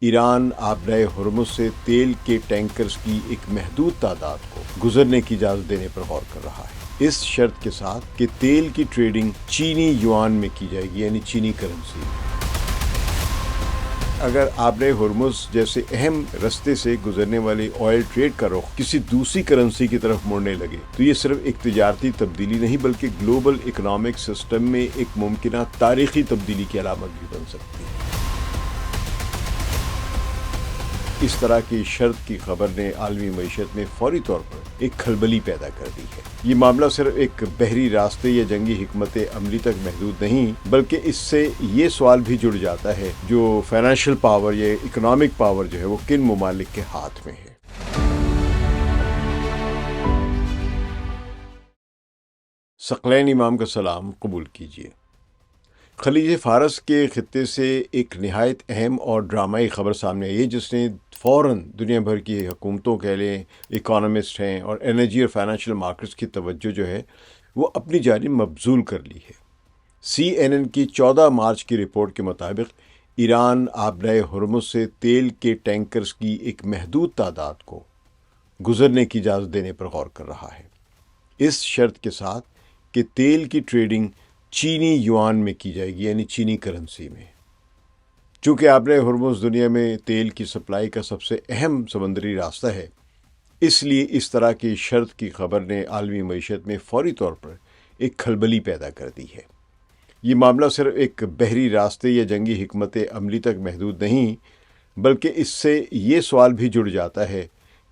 Iran آبرائے Hormuz سے تیل کے ٹینکرز کی ایک محدود تعداد کو گزرنے کی اجازت دینے پر غور کر رہا ہے، اس شرط کے ساتھ کہ تیل کی ٹریڈنگ چینی یوان میں کی جائے گی، یعنی چینی کرنسی میں۔ اگر آبرائے ہرمز جیسے اہم رستے سے گزرنے والی آئل ٹریڈ کا رخ کسی دوسری کرنسی کی طرف مڑنے لگے تو یہ صرف ایک تجارتی تبدیلی نہیں بلکہ گلوبل اکنامک سسٹم میں ایک ممکنہ تاریخی تبدیلی کی علامت بھی بن سکتی ہے۔ اس طرح کی شرط کی خبر نے عالمی معیشت میں فوری طور پر ایک کھلبلی پیدا کر دی ہے۔ یہ معاملہ صرف ایک بحری راستے یا جنگی حکمت عملی تک محدود نہیں بلکہ اس سے یہ سوال بھی جڑ جاتا ہے جو فائنینشیل پاور یا اکنامک پاور جو ہے وہ کن ممالک کے ہاتھ میں ہے۔ ثقلین امام کا سلام قبول کیجیے۔ خلیج فارس کے خطے سے ایک نہایت اہم اور ڈرامائی خبر سامنے آئی ہے جس نے فوراً دنیا بھر کی حکومتوں کے لیے اکانومسٹ ہیں اور انرجی اور فائنینشیل مارکیٹس کی توجہ جو ہے وہ اپنی جانب مبذول کر لی ہے۔ CNN کی 14 مارچ کی رپورٹ کے مطابق ایران آبرائے ہرمز سے تیل کے ٹینکرز کی ایک محدود تعداد کو گزرنے کی اجازت دینے پر غور کر رہا ہے، اس شرط کے ساتھ کہ تیل کی ٹریڈنگ چینی یوان میں کی جائے گی، یعنی چینی کرنسی میں۔ چونکہ آبرائے ہرمز دنیا میں تیل کی سپلائی کا سب سے اہم سمندری راستہ ہے، اس لیے اس طرح کی شرط کی خبر نے عالمی معیشت میں فوری طور پر ایک کھلبلی پیدا کر دی ہے۔ یہ معاملہ صرف ایک بحری راستے یا جنگی حکمت عملی تک محدود نہیں بلکہ اس سے یہ سوال بھی جڑ جاتا ہے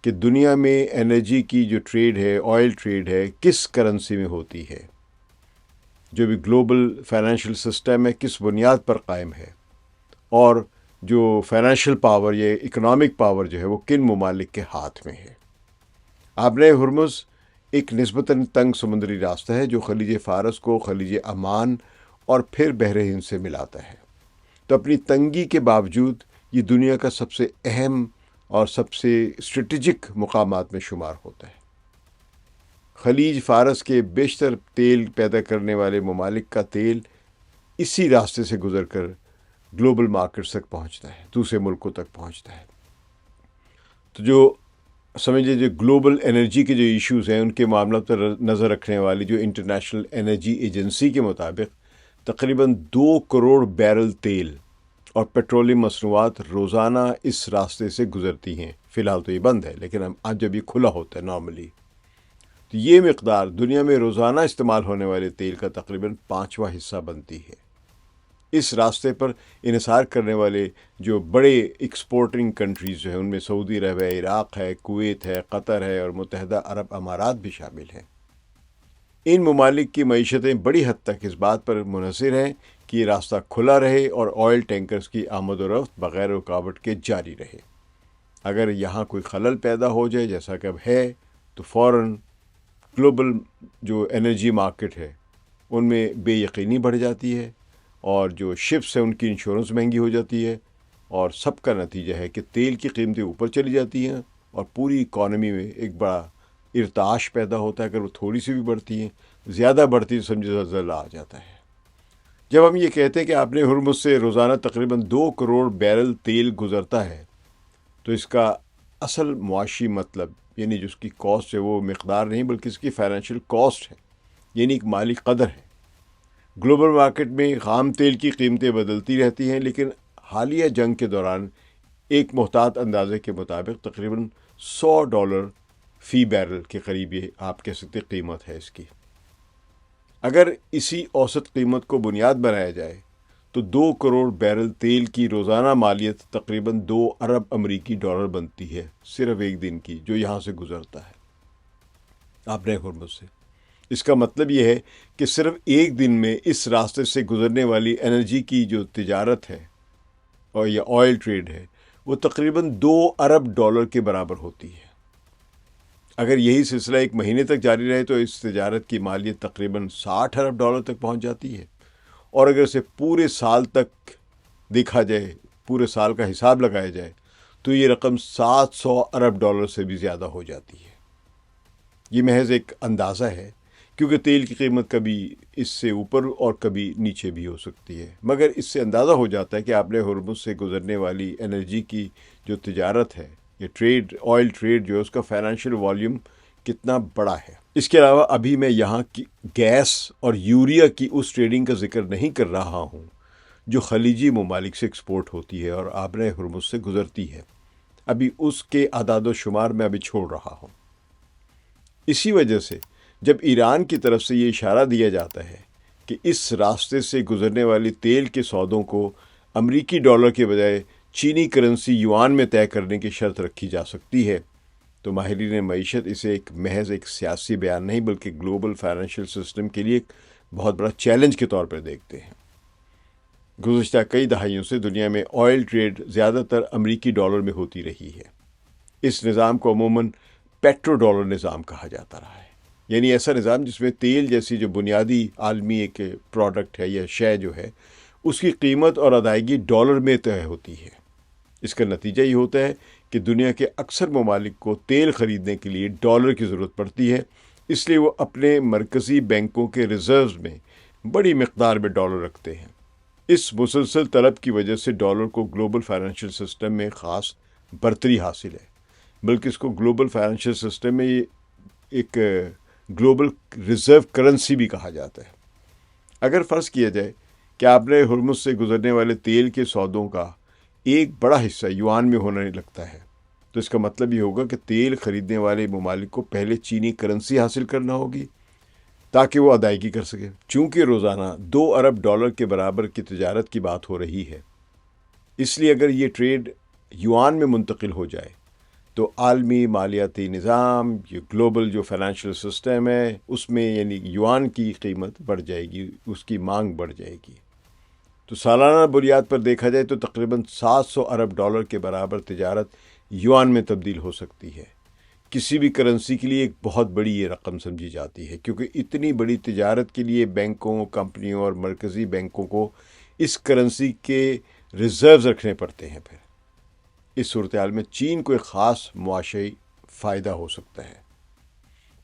کہ دنیا میں انرجی کی جو ٹریڈ ہے، آئل ٹریڈ ہے، کس کرنسی میں ہوتی ہے، جو بھی گلوبل فائنینشیل سسٹم ہے کس بنیاد پر قائم ہے، اور جو فائنینشیل پاور یا اکنامک پاور جو ہے وہ کن ممالک کے ہاتھ میں ہے۔ آبرائے ہرمز ایک نسبتاً تنگ سمندری راستہ ہے جو خلیج فارس کو خلیج عمان اور پھر بحر ہند سے ملاتا ہے، تو اپنی تنگی کے باوجود یہ دنیا کا سب سے اہم اور سب سے اسٹریٹجک مقامات میں شمار ہوتا ہے۔ خلیج فارس کے بیشتر تیل پیدا کرنے والے ممالک کا تیل اسی راستے سے گزر کر گلوبل مارکیٹس تک پہنچتا ہے، دوسرے ملکوں تک پہنچتا ہے۔ تو جو سمجھے جو گلوبل انرجی کے جو ایشوز ہیں ان کے معاملات پر نظر رکھنے والی جو انٹرنیشنل انرجی ایجنسی کے مطابق تقریباً 2 کروڑ بیرل تیل اور پیٹرولیم مصنوعات روزانہ اس راستے سے گزرتی ہیں۔ فی الحال تو یہ بند ہے لیکن آج جب یہ کھلا ہوتا ہے نارملی، تو یہ مقدار دنیا میں روزانہ استعمال ہونے والے تیل کا تقریباً 5واں حصہ بنتی ہے۔ اس راستے پر انحصار کرنے والے جو بڑے ایکسپورٹنگ کنٹریز جو ہیں ان میں سعودی عرب ہے، عراق ہے، کویت ہے، قطر ہے اور متحدہ عرب امارات بھی شامل ہیں۔ ان ممالک کی معیشتیں بڑی حد تک اس بات پر منحصر ہیں کہ یہ راستہ کھلا رہے اور آئل ٹینکرز کی آمد و رفت بغیر رکاوٹ کے جاری رہے۔ اگر یہاں کوئی خلل پیدا ہو جائے جیسا کہ اب ہے تو فوراً گلوبل جو انرجی مارکیٹ ہے ان میں بے یقینی بڑھ جاتی ہے اور جو شپس ہیں ان کی انشورنس مہنگی ہو جاتی ہے، اور سب کا نتیجہ ہے کہ تیل کی قیمتیں اوپر چلی جاتی ہیں اور پوری اکانومی میں ایک بڑا ارتعاش پیدا ہوتا ہے۔ اگر وہ تھوڑی سی بھی بڑھتی ہیں، زیادہ بڑھتی تو سمجھے زلزلہ آ جاتا ہے۔ جب ہم یہ کہتے ہیں کہ آبرائے ہرمز سے روزانہ تقریباً 2 کروڑ بیرل تیل گزرتا ہے تو اس کا اصل معاشی مطلب یعنی جو اس کی کاسٹ ہے وہ مقدار نہیں بلکہ اس کی فائنینشیل کاسٹ ہے، یعنی ایک مالی قدر ہے۔ گلوبل مارکیٹ میں خام تیل کی قیمتیں بدلتی رہتی ہیں لیکن حالیہ جنگ کے دوران ایک محتاط اندازے کے مطابق تقریباً $100 فی بیرل کے قریب یہ آپ کہہ سکتے قیمت ہے اس کی۔ اگر اسی اوسط قیمت کو بنیاد بنایا جائے تو 2 کروڑ بیرل تیل کی روزانہ مالیت تقریباً 2 ارب امریکی ڈالر بنتی ہے، صرف ایک دن کی جو یہاں سے گزرتا ہے آبرائے ہرمز سے۔ اس کا مطلب یہ ہے کہ صرف ایک دن میں اس راستے سے گزرنے والی انرجی کی جو تجارت ہے اور یہ آئل ٹریڈ ہے وہ تقریباً 2 ارب ڈالر کے برابر ہوتی ہے۔ اگر یہی سلسلہ ایک مہینے تک جاری رہے تو اس تجارت کی مالیت تقریباً 60 ارب ڈالر تک پہنچ جاتی ہے، اور اگر اسے پورے سال تک دیکھا جائے، پورے سال کا حساب لگایا جائے تو یہ رقم 700 ارب ڈالر سے بھی زیادہ ہو جاتی ہے۔ یہ محض ایک اندازہ ہے کیونکہ تیل کی قیمت کبھی اس سے اوپر اور کبھی نیچے بھی ہو سکتی ہے، مگر اس سے اندازہ ہو جاتا ہے کہ آپ نے ہرمز سے گزرنے والی انرجی کی جو تجارت ہے، یہ ٹریڈ، آئل ٹریڈ جو ہے، اس کا فائنینشیل والیوم کتنا بڑا ہے۔ اس کے علاوہ ابھی میں یہاں کی گیس اور یوریا کی اس ٹریڈنگ کا ذکر نہیں کر رہا ہوں جو خلیجی ممالک سے ایکسپورٹ ہوتی ہے اور آبر ہرمز سے گزرتی ہے، ابھی اس کے اعداد و شمار میں ابھی چھوڑ رہا ہوں۔ اسی وجہ سے جب ایران کی طرف سے یہ اشارہ دیا جاتا ہے کہ اس راستے سے گزرنے والی تیل کے سودوں کو امریکی ڈالر کے بجائے چینی کرنسی یوان میں طے کرنے کی شرط رکھی جا سکتی ہے، تو ماہرین معیشت اسے محض ایک سیاسی بیان نہیں بلکہ گلوبل فائنینشیل سسٹم کے لیے ایک بہت بڑا چیلنج کے طور پر دیکھتے ہیں۔ گزشتہ کئی دہائیوں سے دنیا میں آئل ٹریڈ زیادہ تر امریکی ڈالر میں ہوتی رہی ہے۔ اس نظام کو عموماً پیٹرو ڈالر نظام کہا جاتا رہا ہے، یعنی ایسا نظام جس میں تیل جیسی جو بنیادی عالمی ایک پروڈکٹ ہے یا شے جو ہے، اس کی قیمت اور ادائیگی ڈالر میں طے ہوتی ہے۔ اس کا نتیجہ یہ ہوتا ہے کہ دنیا کے اکثر ممالک کو تیل خریدنے کے لیے ڈالر کی ضرورت پڑتی ہے، اس لیے وہ اپنے مرکزی بینکوں کے ریزروز میں بڑی مقدار میں ڈالر رکھتے ہیں۔ اس مسلسل طلب کی وجہ سے ڈالر کو گلوبل فائنینشیل سسٹم میں خاص برتری حاصل ہے، بلکہ اس کو گلوبل فائنینشیل سسٹم میں ایک گلوبل ریزرو کرنسی بھی کہا جاتا ہے۔ اگر فرض کیا جائے کہ آپ نے ہرمز سے گزرنے والے تیل کے سودوں کا ایک بڑا حصہ یوان میں ہونے لگتا ہے، تو اس کا مطلب یہ ہوگا کہ تیل خریدنے والے ممالک کو پہلے چینی کرنسی حاصل کرنا ہوگی تاکہ وہ ادائیگی کر سکے۔ چونکہ روزانہ 2 ارب ڈالر کے برابر کی تجارت کی بات ہو رہی ہے، اس لیے اگر یہ ٹریڈ یوان میں منتقل ہو جائے تو عالمی مالیاتی نظام، یہ گلوبل جو فائنینشیل سسٹم ہے، اس میں یعنی یوان کی قیمت بڑھ جائے گی، اس کی مانگ بڑھ جائے گی۔ تو سالانہ بنیاد پر دیکھا جائے تو تقریباً 700 ارب ڈالر کے برابر تجارت یوان میں تبدیل ہو سکتی ہے۔ کسی بھی کرنسی کے لیے ایک بہت بڑی یہ رقم سمجھی جاتی ہے، کیونکہ اتنی بڑی تجارت کے لیے بینکوں، کمپنیوں اور مرکزی بینکوں کو اس کرنسی کے ریزروز رکھنے پڑتے ہیں۔ پھر اس صورتحال میں چین کو ایک خاص معاشی فائدہ ہو سکتا ہے۔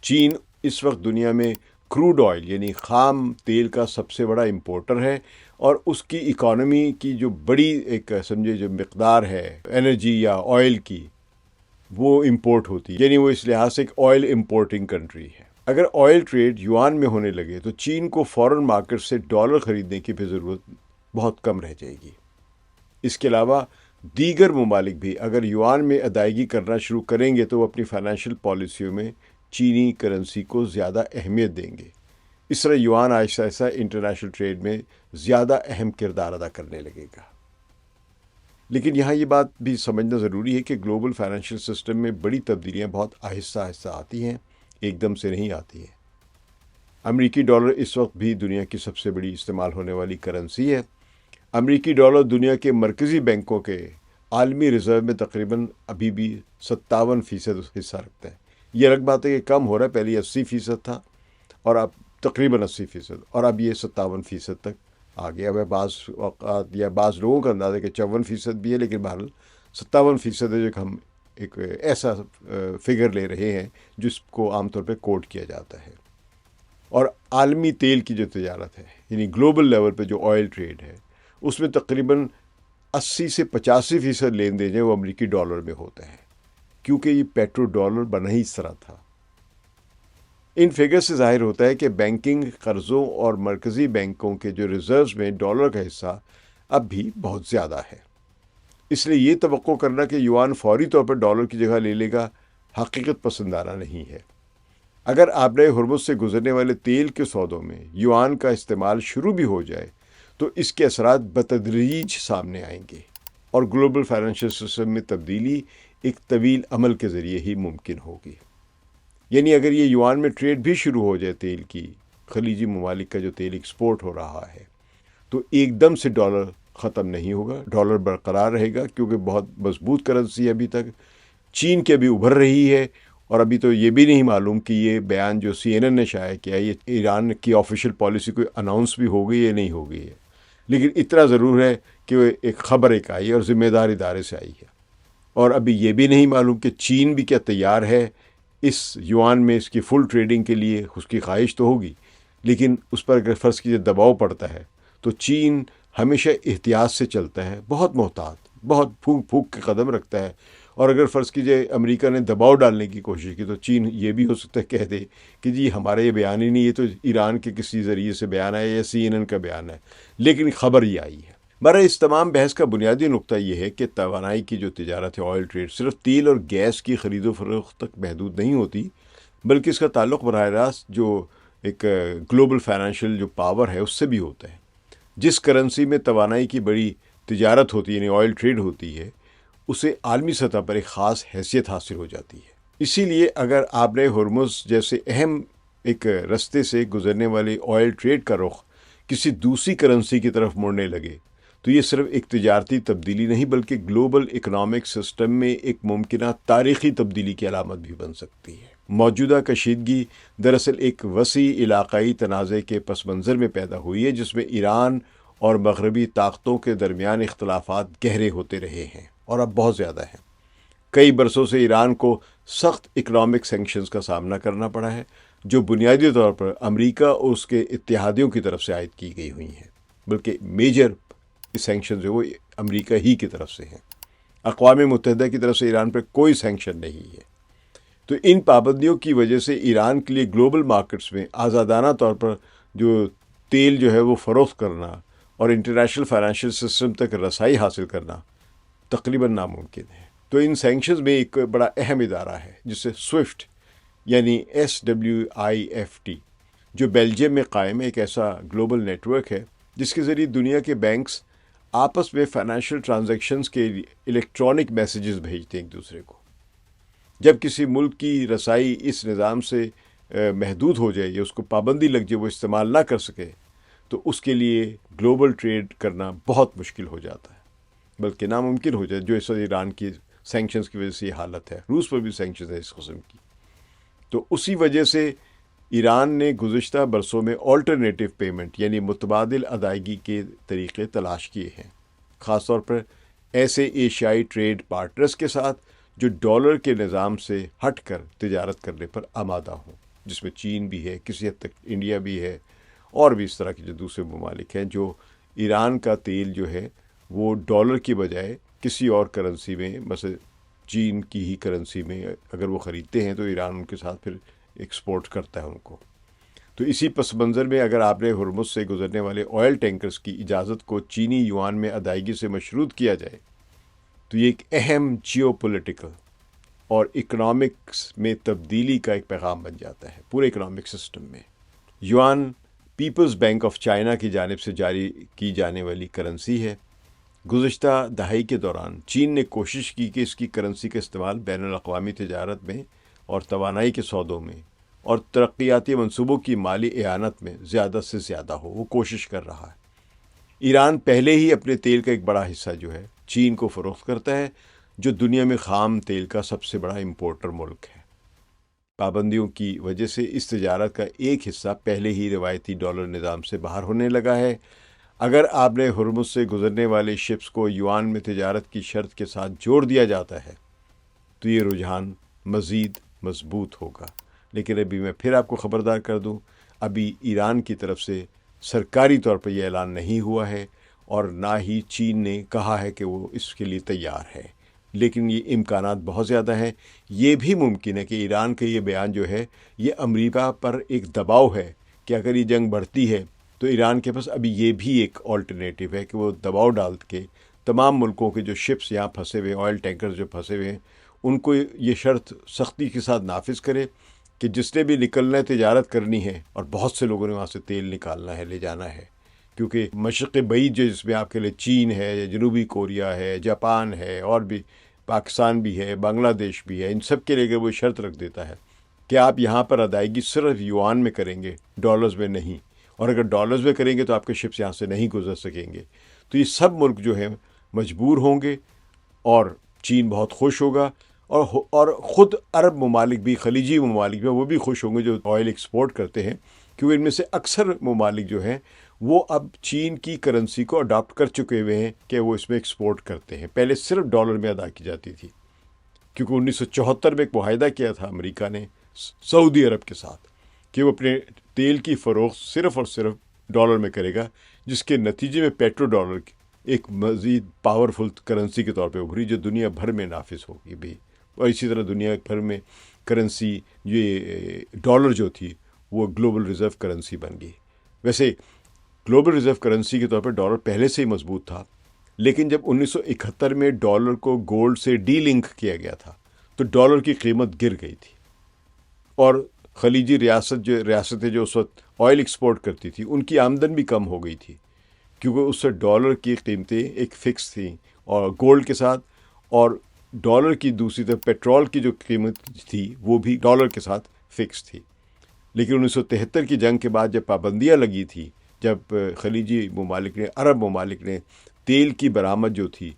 چین اس وقت دنیا میں کروڈ آئل یعنی خام تیل کا سب سے بڑا امپورٹر ہے، اور اس کی اکانومی کی جو بڑی ایک سمجھے جو مقدار ہے انرجی یا آئل کی، وہ امپورٹ ہوتی ہے، یعنی وہ اس لحاظ سے ایک آئل امپورٹنگ کنٹری ہے۔ اگر آئل ٹریڈ یوان میں ہونے لگے تو چین کو فورن مارکیٹ سے ڈالر خریدنے کی بھی ضرورت بہت کم رہ جائے گی۔ اس کے علاوہ دیگر ممالک بھی اگر یوان میں ادائیگی کرنا شروع کریں گے تو وہ اپنی فائنینشیل پالیسیوں میں چینی کرنسی کو زیادہ اہمیت دیں گے۔ اس طرح یوان آہستہ آہستہ انٹرنیشنل ٹریڈ میں زیادہ اہم کردار ادا کرنے لگے گا۔ لیکن یہاں یہ بات بھی سمجھنا ضروری ہے کہ گلوبل فائنینشیل سسٹم میں بڑی تبدیلیاں بہت آہستہ آہستہ آتی ہیں، ایک دم سے نہیں آتی ہیں۔ امریکی ڈالر اس وقت بھی دنیا کی سب سے بڑی استعمال ہونے والی کرنسی ہے۔ امریکی ڈالر دنیا کے مرکزی بینکوں کے عالمی ریزرو میں تقریباً ابھی بھی 57% حصہ رکھتا ہے۔ یہ الگ بات ہے کہ کم ہو رہا ہے، پہلے 80% تھا اور اب تقریباً 80%، اور اب یہ 57% تک آ گیا ہے۔ بعض اوقات یا بعض لوگوں کا اندازہ ہے کہ 54% بھی ہے، لیکن بہرحال 57% ہے، جو کہ ہم ایک ایسا فگر لے رہے ہیں جس کو عام طور پہ کوٹ کیا جاتا ہے۔ اور عالمی تیل کی جو تجارت ہے، یعنی گلوبل لیول پہ جو آئل ٹریڈ ہے، اس میں تقریباً 80 سے 85% لین دین ہے وہ امریکی ڈالر میں ہوتا ہے، کیونکہ یہ پیٹرو ڈالر بنا ہی اس طرح تھا۔ ان فگر سے ظاہر ہوتا ہے کہ بینکنگ قرضوں اور مرکزی بینکوں کے جو ریزروز میں ڈالر کا حصہ اب بھی بہت زیادہ ہے۔ اس لیے یہ توقع کرنا کہ یوان فوری طور پر ڈالر کی جگہ لے لے گا حقیقت پسندانہ نہیں ہے۔ اگر آبرۂ ہرمز سے گزرنے والے تیل کے سودوں میں یوان کا استعمال شروع بھی ہو جائے تو اس کے اثرات بتدریج سامنے آئیں گے، اور گلوبل فائنینشیل سسٹم میں تبدیلی ایک طویل عمل کے ذریعے ہی ممکن ہوگی۔ یعنی اگر یہ یوان میں ٹریڈ بھی شروع ہو جائے تیل کی، خلیجی ممالک کا جو تیل ایکسپورٹ ہو رہا ہے، تو ایک دم سے ڈالر ختم نہیں ہوگا، ڈالر برقرار رہے گا، کیونکہ بہت مضبوط کرنسی ابھی تک چین کے بھی ابھر رہی ہے۔ اور ابھی تو یہ بھی نہیں معلوم کہ یہ بیان جو CNN نے شائع کیا ہے، یہ ایران کی آفیشیل پالیسی کوئی اناؤنس بھی ہو گئی ہے نہیں ہو گئی ہے، لیکن اتنا ضرور ہے کہ وہ ایک خبر ایک آئی اور ذمہ دار ادارے سے آئی ہے۔ اور ابھی یہ بھی نہیں معلوم کہ چین بھی کیا تیار ہے اس یوان میں اس کی فل ٹریڈنگ کے لیے اس کی خواہش تو ہوگی، لیکن اس پر اگر فرض کیجیے دباؤ پڑتا ہے تو چین ہمیشہ احتیاط سے چلتا ہے، بہت محتاط، بہت پھونک پھونک کے قدم رکھتا ہے. اور اگر فرض کیجیے امریکہ نے دباؤ ڈالنے کی کوشش کی تو چین یہ بھی ہو سکتا ہے کہہ دے کہ جی ہمارا یہ بیان ہی نہیں، یہ تو ایران کے کسی ذریعے سے بیان ہے یا CNN کا بیان ہے، لیکن خبر یہ آئی ہے. برائے اس تمام بحث کا بنیادی نقطہ یہ ہے کہ توانائی کی جو تجارت ہے، آئل ٹریڈ، صرف تیل اور گیس کی خرید و فروخت تک محدود نہیں ہوتی، بلکہ اس کا تعلق براہ راست جو ایک گلوبل فائنینشیل جو پاور ہے اس سے بھی ہوتا ہے. جس کرنسی میں توانائی کی بڑی تجارت ہوتی ہے، یعنی آئل ٹریڈ ہوتی ہے، اسے عالمی سطح پر ایک خاص حیثیت حاصل ہو جاتی ہے. اسی لیے اگر آپ نے ہرمز جیسے اہم ایک رستے سے گزرنے والے آئل ٹریڈ کا رخ کسی دوسری کرنسی کی طرف موڑنے لگے تو یہ صرف ایک تجارتی تبدیلی نہیں بلکہ گلوبل اکنامک سسٹم میں ایک ممکنہ تاریخی تبدیلی کی علامت بھی بن سکتی ہے. موجودہ کشیدگی دراصل ایک وسیع علاقائی تنازع کے پس منظر میں پیدا ہوئی ہے، جس میں ایران اور مغربی طاقتوں کے درمیان اختلافات گہرے ہوتے رہے ہیں اور اب بہت زیادہ ہیں. کئی برسوں سے ایران کو سخت اکنامک سینکشنز کا سامنا کرنا پڑا ہے، جو بنیادی طور پر امریکہ اور اس کے اتحادیوں کی طرف سے عائد کی گئی ہوئی ہیں، بلکہ میجر سینکشن جو وہ امریکہ ہی کی طرف سے ہیں. اقوام متحدہ کی طرف سے ایران پر کوئی سینکشن نہیں ہے. تو ان پابندیوں کی وجہ سے ایران کے لیے گلوبل مارکیٹس میں آزادانہ طور پر جو تیل جو ہے وہ فروخت کرنا اور انٹرنیشنل فائنینشیل سسٹم تک رسائی حاصل کرنا تقریباً ناممکن ہے. تو ان سینکشنز میں ایک بڑا اہم ادارہ ہے جسے سوئفٹ یعنی SWIFT جو بیلجیم میں قائم ہے، ایک ایسا گلوبل نیٹ ورک ہے جس کے ذریعے دنیا کے بینکس آپس میں فائنینشیل ٹرانزیکشنز کے الیکٹرانک میسیجز بھیجتے ہیں ایک دوسرے کو. جب کسی ملک کی رسائی اس نظام سے محدود ہو جائے یا اس کو پابندی لگ جائے، وہ استعمال نہ کر سکے، تو اس کے لیے گلوبل ٹریڈ کرنا بہت مشکل ہو جاتا ہے، بلکہ ناممکن ہو جائے، جو اس وقت ایران کی سینکشنز کی وجہ سے یہ حالت ہے. روس پر بھی سینکشنز ہے اس قسم کی. تو اسی وجہ سے ایران نے گزشتہ برسوں میں آلٹرنیٹیو پیمنٹ یعنی متبادل ادائیگی کے طریقے تلاش کیے ہیں، خاص طور پر ایسے ایشیائی ٹریڈ پارٹنرز کے ساتھ جو ڈالر کے نظام سے ہٹ کر تجارت کرنے پر آمادہ ہوں، جس میں چین بھی ہے، کسی حد تک انڈیا بھی ہے، اور بھی اس طرح کے جو دوسرے ممالک ہیں جو ایران کا تیل جو ہے وہ ڈالر کی بجائے کسی اور کرنسی میں، مثلا چین کی ہی کرنسی میں اگر وہ خریدتے ہیں تو ایران ان کے ساتھ پھر ایکسپورٹ کرتا ہے ان کو. تو اسی پس منظر میں اگر آپ نے ہرمز سے گزرنے والے آئل ٹینکرز کی اجازت کو چینی یوان میں ادائیگی سے مشروط کیا جائے تو یہ ایک اہم جیو پولیٹیکل اور اکنامکس میں تبدیلی کا ایک پیغام بن جاتا ہے پورے اکنامک سسٹم میں. یوان پیپلز بینک آف چائنا کی جانب سے جاری کی جانے والی کرنسی ہے. گزشتہ دہائی کے دوران چین نے کوشش کی کہ اس کی کرنسی کا استعمال بین الاقوامی تجارت میں اور توانائی کے سودوں میں اور ترقیاتی منصوبوں کی مالی اعانت میں زیادہ سے زیادہ ہو. وہ کوشش کر رہا ہے. ایران پہلے ہی اپنے تیل کا ایک بڑا حصہ جو ہے چین کو فروخت کرتا ہے، جو دنیا میں خام تیل کا سب سے بڑا امپورٹر ملک ہے. پابندیوں کی وجہ سے اس تجارت کا ایک حصہ پہلے ہی روایتی ڈالر نظام سے باہر ہونے لگا ہے. اگر آپ نے ہرمز سے گزرنے والے شپس کو یوان میں تجارت کی شرط کے ساتھ جوڑ دیا جاتا ہے تو یہ رجحان مزید مضبوط ہوگا. لیکن ابھی میں پھر آپ کو خبردار کر دوں، ابھی ایران کی طرف سے سرکاری طور پر یہ اعلان نہیں ہوا ہے اور نہ ہی چین نے کہا ہے کہ وہ اس کے لیے تیار ہے، لیکن یہ امکانات بہت زیادہ ہیں. یہ بھی ممکن ہے کہ ایران کا یہ بیان جو ہے یہ امریکہ پر ایک دباؤ ہے کہ اگر یہ جنگ بڑھتی ہے تو ایران کے پاس ابھی یہ بھی ایک آلٹرنیٹیو ہے کہ وہ دباؤ ڈال کے تمام ملکوں کے جو شپس یہاں پھنسے ہوئے، آئل ٹینکرز جو پھنسے ہوئے ہیں، ان کو یہ شرط سختی کے ساتھ نافذ کرے کہ جس نے بھی نکلنا ہے، تجارت کرنی ہے، اور بہت سے لوگوں نے وہاں سے تیل نکالنا ہے، لے جانا ہے، کیونکہ مشرق بعید جو جس میں آپ کے لیے چین ہے، جنوبی کوریا ہے، جاپان ہے، اور بھی پاکستان بھی ہے، بنگلہ دیش بھی ہے، ان سب کے لیے اگر وہ شرط رکھ دیتا ہے کہ آپ یہاں پر ادائیگی صرف یوان میں کریں گے، ڈالرز میں نہیں، اور اگر ڈالرز میں کریں گے تو آپ کے شپس یہاں سے نہیں گزر سکیں گے، تو یہ سب ملک جو ہیں مجبور ہوں گے، اور چین بہت خوش ہوگا، اور خود عرب ممالک بھی، خلیجی ممالک بھی، وہ بھی خوش ہوں گے جو آئل ایکسپورٹ کرتے ہیں، کیونکہ ان میں سے اکثر ممالک جو ہیں وہ اب چین کی کرنسی کو اڈاپٹ کر چکے ہوئے ہیں کہ وہ اس میں ایکسپورٹ کرتے ہیں. پہلے صرف ڈالر میں ادا کی جاتی تھی کیونکہ 1974 میں ایک معاہدہ کیا تھا امریکہ نے سعودی عرب کے ساتھ کہ وہ اپنے تیل کی فروخت صرف اور صرف ڈالر میں کرے گا، جس کے نتیجے میں پیٹرو ڈالر ایک مزید پاورفل کرنسی کے طور پہ ابھری جو دنیا بھر میں نافذ ہوگی بھی، اور اسی طرح دنیا بھر میں کرنسی یہ ڈالر جو تھی وہ گلوبل ریزرو کرنسی بن گئی۔ ویسے گلوبل ریزرو کرنسی کے طور پہ ڈالر پہلے سے ہی مضبوط تھا، لیکن جب 1971 میں ڈالر کو گولڈ سے ڈی لنک کیا گیا تھا تو ڈالر کی قیمت گر گئی تھی، اور خلیجی ریاستیں جو اس وقت آئل ایکسپورٹ کرتی تھی ان کی آمدن بھی کم ہو گئی تھی، کیونکہ اس سے ڈالر کی قیمتیں ایک فکس تھیں اور گولڈ کے ساتھ، اور ڈالر کی دوسری طرف پیٹرول کی جو قیمت تھی وہ بھی ڈالر کے ساتھ فکس تھی۔ لیکن 1973 کی جنگ کے بعد جب پابندیاں لگی تھی، جب خلیجی ممالک نے، عرب ممالک نے تیل کی برآمد جو تھی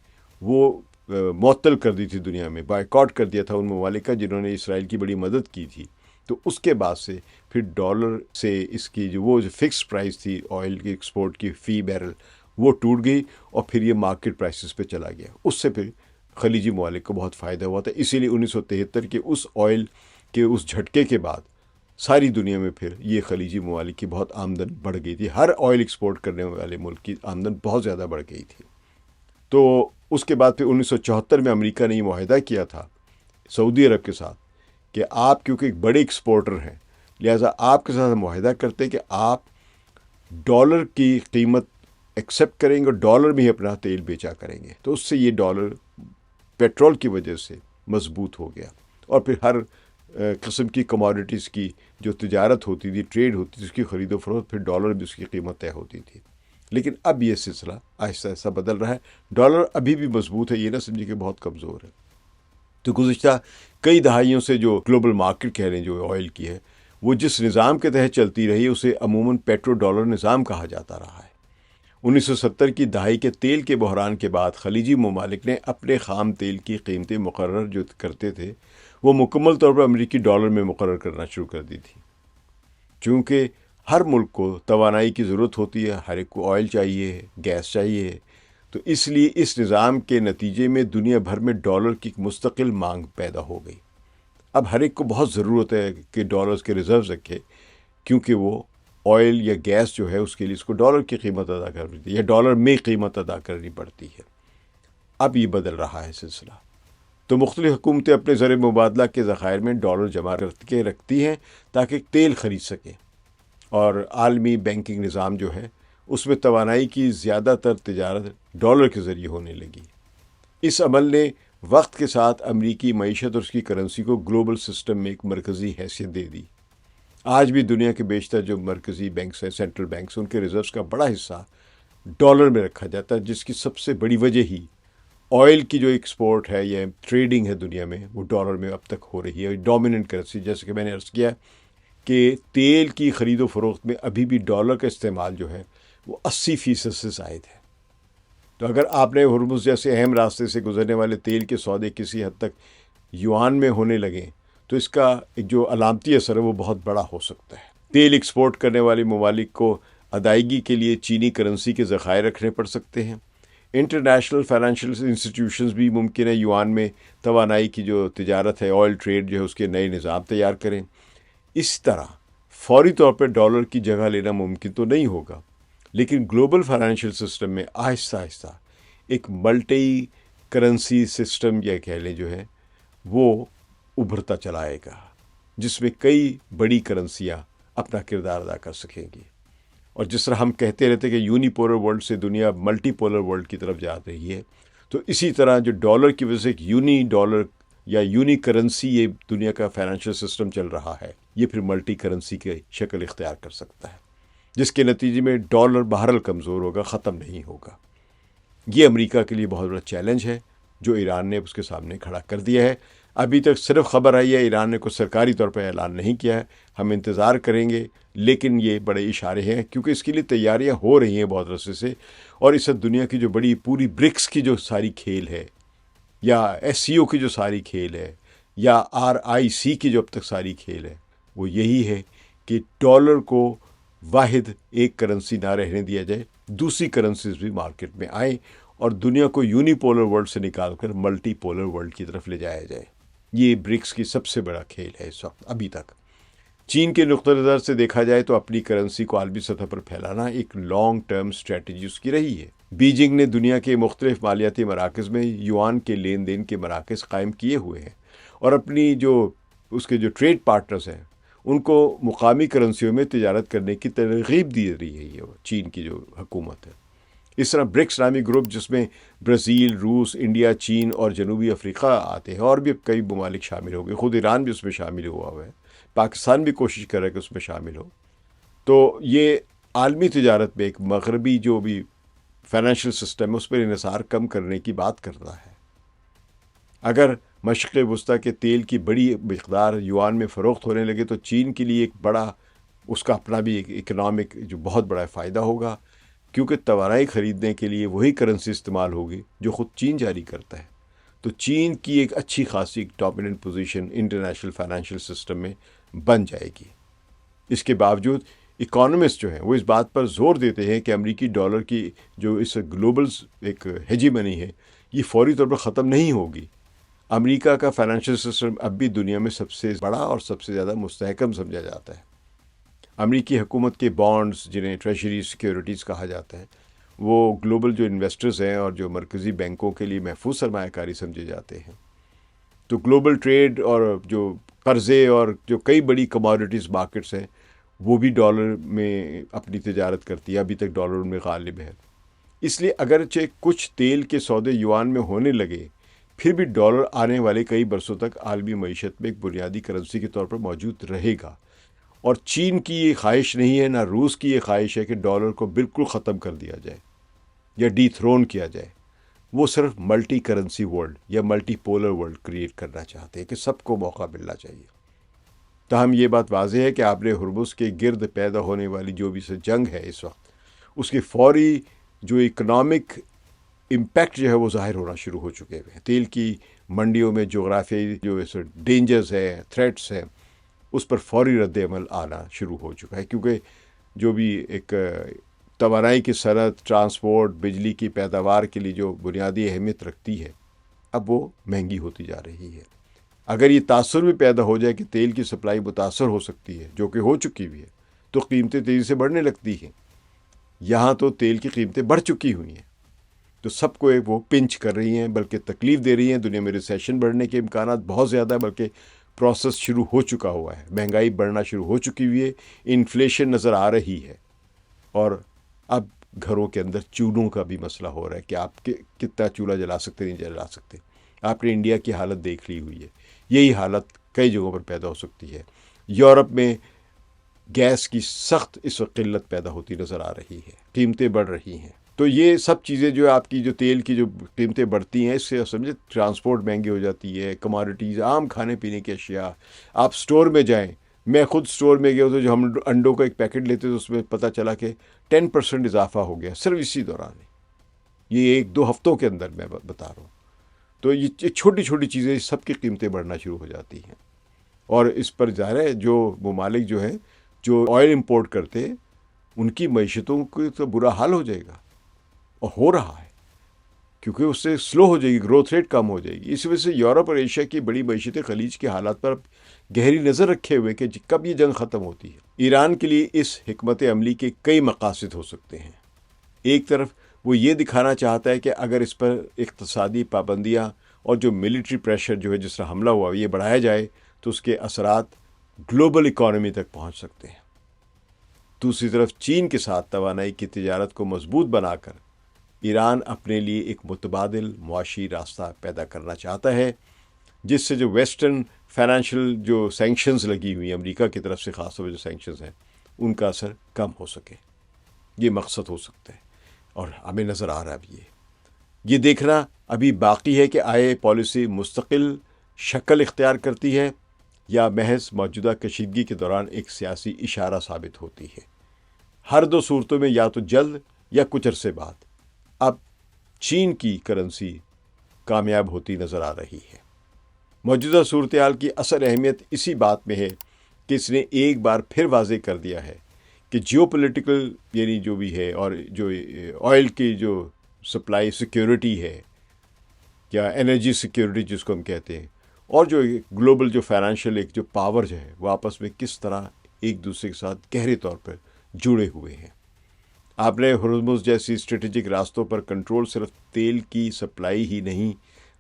وہ معطل کر دی تھی، دنیا میں بائیکاٹ کر دیا تھا ان ممالک کا جنہوں نے اسرائیل کی بڑی مدد کی تھی، تو اس کے بعد سے پھر ڈالر سے اس کی جو فکس پرائس تھی آئل کی ایکسپورٹ کی فی بیرل وہ ٹوٹ گئی، اور پھر یہ مارکیٹ پرائسز پہ چلا گیا۔ اس سے پھر خلیجی ممالک کو بہت فائدہ ہوا تھا، اسی لیے 1973 کے اس آئل کے اس جھٹکے کے بعد ساری دنیا میں پھر یہ خلیجی ممالک کی بہت آمدن بڑھ گئی تھی، ہر آئل ایکسپورٹ کرنے والے ملک کی آمدن بہت زیادہ بڑھ گئی تھی۔ تو اس کے بعد پھر 1974 میں امریکہ نے یہ معاہدہ کیا تھا سعودی عرب کے ساتھ کہ آپ کیونکہ ایک بڑے ایکسپورٹر ہیں، لہٰذا آپ کے ساتھ معاہدہ کرتے کہ آپ ڈالر کی قیمت ایکسیپٹ کریں گے اور ڈالر میں ہی اپنا تیل بیچا کریں گے، تو اس سے یہ ڈالر پیٹرول کی وجہ سے مضبوط ہو گیا، اور پھر ہر قسم کی کموڈیٹیز کی جو تجارت ہوتی تھی، ٹریڈ ہوتی تھی، اس کی خرید و فروخت پھر ڈالر بھی اس کی قیمت طے ہوتی تھی۔ لیکن اب یہ سلسلہ آہستہ آہستہ بدل رہا ہے، ڈالر ابھی بھی مضبوط ہے، یہ نہ سمجھے کہ بہت کمزور ہے۔ تو گزشتہ کئی دہائیوں سے جو گلوبل مارکیٹ کہہ رہے ہیں جو آئل کی ہے، وہ جس نظام کے تحت چلتی رہی اسے عموماً پیٹرو ڈالر نظام کہا جاتا رہا ہے۔ 1970 کی دہائی کے تیل کے بحران کے بعد خلیجی ممالک نے اپنے خام تیل کی قیمتیں مقرر جو کرتے تھے وہ مکمل طور پر امریکی ڈالر میں مقرر کرنا شروع کر دی تھی، چونکہ ہر ملک کو توانائی کی ضرورت ہوتی ہے، ہر ایک کو آئل چاہیے، گیس چاہیے، تو اس لیے اس نظام کے نتیجے میں دنیا بھر میں ڈالر کی ایک مستقل مانگ پیدا ہو گئی۔ اب ہر ایک کو بہت ضرورت ہے کہ ڈالرز کے ریزروز رکھے، کیونکہ وہ آئل یا گیس جو ہے اس کے لیے اس کو ڈالر کی قیمت ادا کرنی پڑتی ہے یا ڈالر میں قیمت ادا کرنی پڑتی ہے۔ اب یہ بدل رہا ہے سلسلہ، تو مختلف حکومتیں اپنے زر مبادلہ کے ذخائر میں ڈالر جمع کر کے رکھتی ہیں تاکہ تیل خرید سکیں، اور عالمی بینکنگ نظام جو ہے اس میں توانائی کی زیادہ تر تجارت ڈالر کے ذریعے ہونے لگی۔ اس عمل نے وقت کے ساتھ امریکی معیشت اور اس کی کرنسی کو گلوبل سسٹم میں ایک مرکزی حیثیت دے دی۔ آج بھی دنیا کے بیشتر جو مرکزی بینکس ہیں، سینٹرل بینکس، ان کے ریزروز کا بڑا حصہ ڈالر میں رکھا جاتا ہے، جس کی سب سے بڑی وجہ ہی آئل کی جو ایکسپورٹ ہے یا ٹریڈنگ ہے دنیا میں وہ ڈالر میں اب تک ہو رہی ہے، ڈومیننٹ کرنسی۔ جیسے کہ میں نے عرض کیا کہ تیل کی خرید و فروخت میں ابھی بھی ڈالر کا استعمال جو ہے وہ 80% سے زائد ہے۔ تو اگر آپ نے ہرمز جیسے اہم راستے سے گزرنے والے تیل کے سودے کسی حد تک یوان میں ہونے لگیں تو اس کا ایک جو علامتی اثر ہے وہ بہت بڑا ہو سکتا ہے۔ تیل ایکسپورٹ کرنے والے ممالک کو ادائیگی کے لیے چینی کرنسی کے ذخائر رکھنے پڑ سکتے ہیں۔ انٹرنیشنل فائنینشیل انسٹیٹیوشنز بھی ممکن ہے یوان میں توانائی کی جو تجارت ہے، آئل ٹریڈ جو ہے، اس کے نئے نظام تیار کریں۔ اس طرح فوری طور پر ڈالر کی جگہ لینا ممکن تو نہیں ہوگا، لیکن گلوبل فائنینشیل سسٹم میں آہستہ آہستہ ایک ملٹی کرنسی سسٹم یا کہہ لیں جو ہے وہ ابھرتا چلا آئے گا، جس میں کئی بڑی کرنسیاں اپنا کردار ادا کر سکیں گی۔ اور جس طرح ہم کہتے رہتے کہ یونی پولر ورلڈ سے دنیا ملٹی پولر ورلڈ کی طرف جا رہی ہے، تو اسی طرح جو ڈالر کی وجہ سے ایک یونی ڈالر یا یونی کرنسی یہ دنیا کا فائنینشیل سسٹم چل رہا ہے، یہ پھر ملٹی کرنسی کی شکل اختیار کر سکتا ہے، جس کے نتیجے میں ڈالر بہرحال کمزور ہوگا، ختم نہیں ہوگا۔ یہ امریکہ کے لیے بہت بڑا چیلنج ہے جو ایران نے اس کے سامنے کھڑا کر دیا ہے۔ ابھی تک صرف خبر آئی ہے، ایران نے کوئی سرکاری طور پر اعلان نہیں کیا ہے، ہم انتظار کریں گے، لیکن یہ بڑے اشارے ہیں کیونکہ اس کے لیے تیاریاں ہو رہی ہیں بہت عرصے سے، اور اس وقت دنیا کی جو بڑی پوری برکس کی جو ساری کھیل ہے، یا ایس سی او کی جو ساری کھیل ہے، یا RIC کی جو اب تک ساری کھیل ہے، وہ یہی ہے کہ ڈالر کو واحد ایک کرنسی نہ رہنے دیا جائے، دوسری کرنسیز بھی مارکیٹ میں آئیں اور دنیا کو یونی پولر ورلڈ سے نکال کر ملٹی پولر ورلڈ کی طرف لے جایا جائے۔ یہ برکس کی سب سے بڑا کھیل ہے اس وقت ابھی تک۔ چین کے نقطہ نظر سے دیکھا جائے تو اپنی کرنسی کو عالمی سطح پر پھیلانا ایک لانگ ٹرم اسٹریٹجی اس کی رہی ہے۔ بیجنگ نے دنیا کے مختلف مالیاتی مراکز میں یوان کے لین دین کے مراکز قائم کیے ہوئے ہیں، اور اپنی اس کے جو ٹریڈ پارٹنرز ہیں ان کو مقامی کرنسیوں میں تجارت کرنے کی ترغیب دی رہی ہے یہ چین کی جو حکومت ہے۔ اس طرح برکس نامی گروپ جس میں برازیل، روس، انڈیا، چین اور جنوبی افریقہ آتے ہیں، اور بھی کئی ممالک شامل ہو گئے، خود ایران بھی اس میں شامل ہوا ہے، پاکستان بھی کوشش کر رہا ہے کہ اس میں شامل ہو۔ تو یہ عالمی تجارت میں ایک مغربی جو بھی فائنینشیل سسٹم ہے اس پر انحصار کم کرنے کی بات کرتا ہے۔ اگر مشرق وسطیٰ کے تیل کی بڑی مقدار یوان میں فروخت ہونے لگے تو چین کے لیے ایک بڑا اس کا اپنا بھی ایک اکنامک جو بہت بڑا فائدہ ہوگا، کیونکہ توانائی خریدنے کے لیے وہی کرنسی استعمال ہوگی جو خود چین جاری کرتا ہے۔ تو چین کی ایک اچھی خاصی dominant position international financial system میں بن جائے گی۔ اس کے باوجود اکانومسٹ جو ہیں وہ اس بات پر زور دیتے ہیں کہ امریکی ڈالر کی جو اس گلوبل ایک ہیجیمنی ہے یہ فوری طور پر ختم نہیں ہوگی۔ امریکہ کا فائنینشیل سسٹم اب بھی دنیا میں سب سے بڑا اور سب سے زیادہ مستحکم سمجھا جاتا ہے۔ امریکی حکومت کے بانڈز جنہیں ٹریجری سیکیورٹیز کہا جاتا ہے وہ گلوبل جو انویسٹرز ہیں اور جو مرکزی بینکوں کے لیے محفوظ سرمایہ کاری سمجھے جاتے ہیں۔ تو گلوبل ٹریڈ اور جو قرضے اور جو کئی بڑی کموڈیٹیز مارکیٹس ہیں وہ بھی ڈالر میں اپنی تجارت کرتی ہے، ابھی تک ڈالر ان میں غالب ہے۔ اس لیے اگرچہ کچھ تیل کے سودے یوان میں ہونے لگے، پھر بھی ڈالر آنے والے کئی برسوں تک عالمی معیشت میں ایک بنیادی کرنسی کے طور پر موجود رہے گا۔ اور چین کی یہ خواہش نہیں ہے، نہ روس کی یہ خواہش ہے کہ ڈالر کو بالکل ختم کر دیا جائے یا ڈی تھرون کیا جائے۔ وہ صرف ملٹی کرنسی ورلڈ یا ملٹی پولر ورلڈ کریٹ کرنا چاہتے ہیں کہ سب کو موقع ملنا چاہیے۔ تاہم یہ بات واضح ہے کہ آبر ہرمز کے گرد پیدا ہونے والی جو بھی جنگ ہے اس وقت، اس کے فوری جو اکنامک امپیکٹ جو ہے وہ ظاہر ہونا شروع ہو چکے ہیں۔ تیل کی منڈیوں میں جغرافیائی جو ڈینجرز ہیں، تھریٹس ہیں، اس پر فوری رد عمل آنا شروع ہو چکا ہے، کیونکہ جو بھی ایک توانائی کی صنعت، ٹرانسپورٹ، بجلی کی پیداوار کے لیے جو بنیادی اہمیت رکھتی ہے اب وہ مہنگی ہوتی جا رہی ہے۔ اگر یہ تاثر بھی پیدا ہو جائے کہ تیل کی سپلائی متاثر ہو سکتی ہے، جو کہ ہو چکی بھی ہے، تو قیمتیں تیزی سے بڑھنے لگتی ہیں۔ یہاں تو تیل کی قیمتیں بڑھ چکی ہوئی ہیں، تو سب کو وہ پنچ کر رہی ہیں، بلکہ تکلیف دے رہی ہیں۔ دنیا میں ریسیشن بڑھنے کے امکانات بہت زیادہ ہے، بلکہ پروسیس شروع ہو چکا ہوا ہے، مہنگائی بڑھنا شروع ہو چکی ہوئی ہے، انفلیشن نظر آ رہی ہے، اور اب گھروں کے اندر چولہوں کا بھی مسئلہ ہو رہا ہے کہ آپ کتنا چولہا جلا سکتے نہیں جلا سکتے۔ آپ نے انڈیا کی حالت دیکھ لی ہوئی ہے، یہی حالت کئی جگہوں پر پیدا ہو سکتی ہے۔ یورپ میں گیس کی سخت اس وقت قلت پیدا ہوتی نظر آ رہی ہے، قیمتیں بڑھ رہی ہیں۔ تو یہ سب چیزیں جو آپ کی جو تیل کی جو قیمتیں بڑھتی ہیں، اس سے سمجھے ٹرانسپورٹ مہنگی ہو جاتی ہے، کموڈیٹیز، عام کھانے پینے کی اشیاء۔ آپ سٹور میں جائیں، میں خود سٹور میں گیا تو جو ہم انڈوں کا ایک پیکٹ لیتے تو اس میں پتہ چلا کہ 10% اضافہ ہو گیا صرف اسی دوران، یہ 1-2 ہفتوں کے اندر میں بتا رہا ہوں۔ تو یہ چھوٹی چھوٹی چیزیں سب کی قیمتیں بڑھنا شروع ہو جاتی ہیں، اور اس پر ظاہر ہے جو ممالک جو ہیں جو آئل امپورٹ کرتے ہیں ان کی معیشتوں کو تو برا حال ہو جائے گا، اور ہو رہا ہے، کیونکہ اس سے سلو ہو جائے گی، گروتھ ریٹ کم ہو جائے گی۔ اس وجہ سے یورپ اور ایشیا کی بڑی معیشتیں خلیج کے حالات پر گہری نظر رکھے ہوئے کہ کب یہ جنگ ختم ہوتی ہے۔ ایران کے لیے اس حکمت عملی کے کئی مقاصد ہو سکتے ہیں۔ ایک طرف وہ یہ دکھانا چاہتا ہے کہ اگر اس پر اقتصادی پابندیاں اور جو ملٹری پریشر جو ہے جس طرح حملہ ہوا یہ بڑھایا جائے تو اس کے اثرات گلوبل اکانومی تک پہنچ سکتے ہیں۔ دوسری طرف چین کے ساتھ توانائی کی تجارت کو مضبوط بنا کر ایران اپنے لیے ایک متبادل معاشی راستہ پیدا کرنا چاہتا ہے، جس سے جو ویسٹرن فائنینشیل جو سینکشنز لگی ہوئی امریکہ کی طرف سے خاص طور پر جو سینکشنز ہیں ان کا اثر کم ہو سکے۔ یہ مقصد ہو سکتا ہے، اور ہمیں نظر آ رہا بھی ہے۔ یہ دیکھنا ابھی باقی ہے کہ آئے پالیسی مستقل شکل اختیار کرتی ہے یا محض موجودہ کشیدگی کے دوران ایک سیاسی اشارہ ثابت ہوتی ہے۔ ہر دو صورتوں میں یا تو جلد یا کچھ عرصے بعد اب چین کی کرنسی کامیاب ہوتی نظر آ رہی ہے۔ موجودہ صورتحال کی اصل اہمیت اسی بات میں ہے کہ اس نے ایک بار پھر واضح کر دیا ہے کہ جیو پولیٹیکل یعنی جو بھی ہے، اور جو آئل کی جو سپلائی سیکیورٹی ہے یا انرجی سیکیورٹی جس کو ہم کہتے ہیں، اور جو گلوبل جو فائنینشیل ایک جو پاور جو ہے وہ آپس میں کس طرح ایک دوسرے کے ساتھ گہرے طور پر جڑے ہوئے ہیں۔ آپ نے ہرمز جیسی اسٹریٹجک راستوں پر کنٹرول صرف تیل کی سپلائی ہی نہیں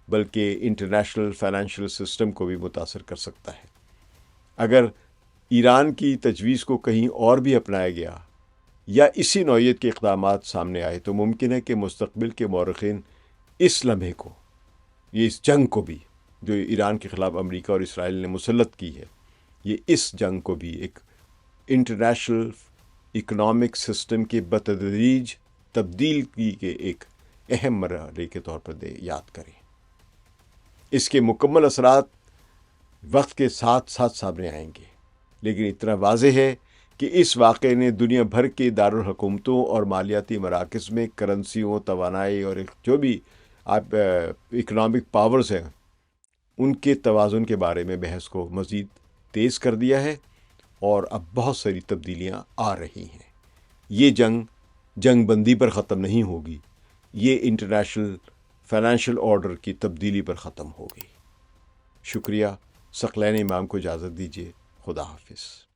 بلکہ انٹرنیشنل فائنینشیل سسٹم کو بھی متاثر کر سکتا ہے۔ اگر ایران کی تجویز کو کہیں اور بھی اپنایا گیا یا اسی نوعیت کے اقدامات سامنے آئے تو ممکن ہے کہ مستقبل کے مورخین اس لمحے کو، یہ اس جنگ کو بھی جو ایران کے خلاف امریکہ اور اسرائیل نے مسلط کی ہے، یہ اس جنگ کو بھی ایک انٹرنیشنل اکنامک سسٹم کے بتدریج تبدیل کے ایک اہم مرحلے کے طور پر یاد کریں۔ اس کے مکمل اثرات وقت کے ساتھ ساتھ سامنے آئیں گے، لیکن اتنا واضح ہے کہ اس واقعے نے دنیا بھر کے دارالحکومتوں اور مالیاتی مراکز میں کرنسیوں، توانائی اور جو بھی اکنامک پاورز ہیں ان کے توازن کے بارے میں بحث کو مزید تیز کر دیا ہے، اور اب بہت ساری تبدیلیاں آ رہی ہیں۔ یہ جنگ بندی پر ختم نہیں ہوگی، یہ انٹرنیشنل فائنینشیل آرڈر کی تبدیلی پر ختم ہوگی۔ شکریہ۔ ثقلین امام کو اجازت دیجیے۔ خدا حافظ۔